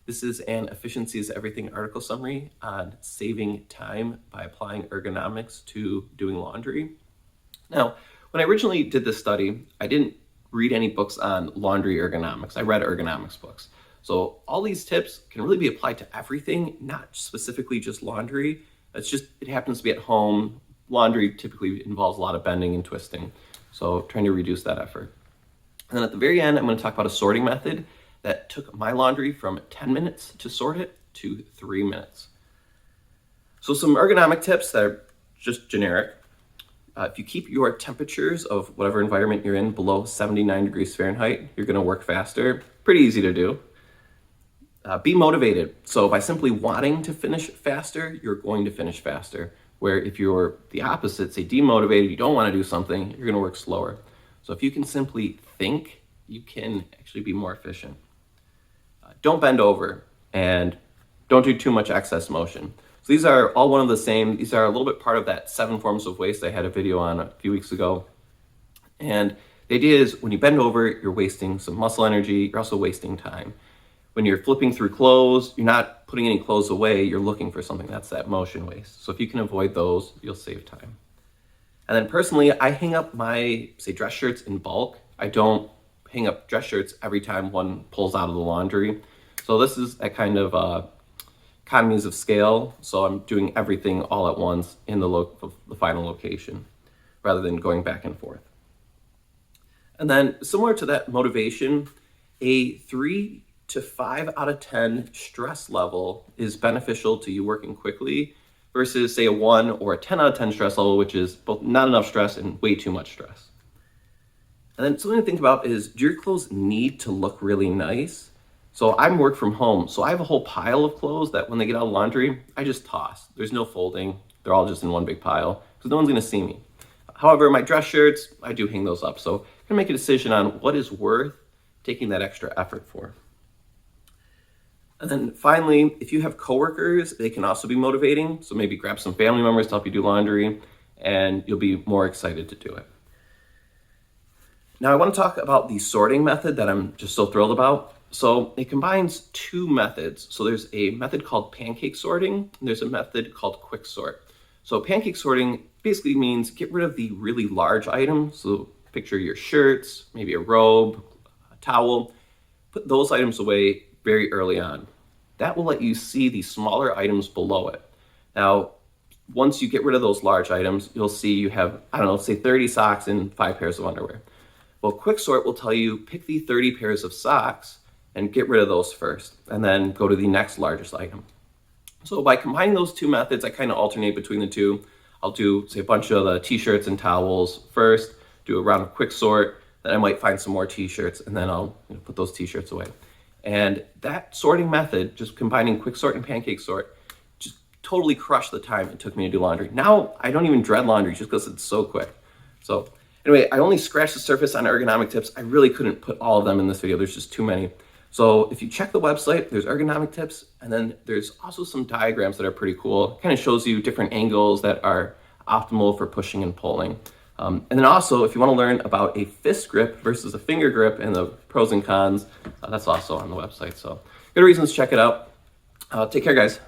This is an Efficiency is Everything article summary on saving time by applying ergonomics to doing laundry. Now, when I originally did this study, I didn't read any books on laundry ergonomics. I read ergonomics books. So all these tips can really be applied to everything, not specifically just laundry. It happens to be at home. Laundry typically involves a lot of bending and twisting. So trying to reduce that effort. And then at the very end, I'm going to talk about a sorting method that took my laundry from 10 minutes to sort it to 3 minutes. So some ergonomic tips that are just generic. If you keep your temperatures of whatever environment you're in below 79 degrees Fahrenheit, you're going to work faster. Pretty easy to do. Be motivated. So by simply wanting to finish faster, you're going to finish faster. Where if you're the opposite, say demotivated, you don't want to do something, you're going to work slower. So if you can simply think, you can actually be more efficient. Don't bend over and don't do too much excess motion. So these are all one of the same. These are a little bit part of that 7 forms of waste I had a video on a few weeks ago. And the idea is when you bend over, you're wasting some muscle energy. You're also wasting time. When you're flipping through clothes, you're not putting any clothes away. You're looking for something. That's that motion waste. So if you can avoid those, you'll save time. And then personally, I hang up my, say, dress shirts in bulk. I don't hang up dress shirts every time one pulls out of the laundry. So this is a kind of economies of scale. So I'm doing everything all at once in the final location rather than going back and forth. And then similar to that motivation, a 3 to 5 out of 10 stress level is beneficial to you working quickly versus say a 1 or a 10 out of 10 stress level, which is both not enough stress and way too much stress. And then something to think about is, do your clothes need to look really nice? So I'm work from home, so I have a whole pile of clothes that when they get out of laundry, I just toss. There's no folding. They're all just in one big pile because no one's going to see me. However, my dress shirts, I do hang those up. So I'm going to make a decision on what is worth taking that extra effort for. And then finally, if you have coworkers, they can also be motivating. So maybe grab some family members to help you do laundry and you'll be more excited to do it. Now I want to talk about the sorting method that I'm just so thrilled about. So it combines 2 methods. So there's a method called pancake sorting, and there's a method called quick sort. So pancake sorting basically means get rid of the really large items. So picture your shirts, maybe a robe, a towel, put those items away very early on. That will let you see the smaller items below it. Now, once you get rid of those large items, you'll see you have, say 30 socks and 5 pairs of underwear. Well, quick sort will tell you pick the 30 pairs of socks and get rid of those first, and then go to the next largest item. So by combining those 2 methods, I kind of alternate between the 2. I'll do, say, a bunch of the t-shirts and towels first, do a round of quick sort, then I might find some more t-shirts, and then I'll put those t-shirts away. And that sorting method, just combining quick sort and pancake sort, just totally crushed the time it took me to do laundry. Now I don't even dread laundry just because it's so quick. So anyway, I only scratched the surface on ergonomic tips. I really couldn't put all of them in this video. There's just too many. So if you check the website, there's ergonomic tips, and then there's also some diagrams that are pretty cool. It kind of shows you different angles that are optimal for pushing and pulling. And then also, if you want to learn about a fist grip versus a finger grip and the pros and cons, that's also on the website. So good reasons to check it out. Take care, guys.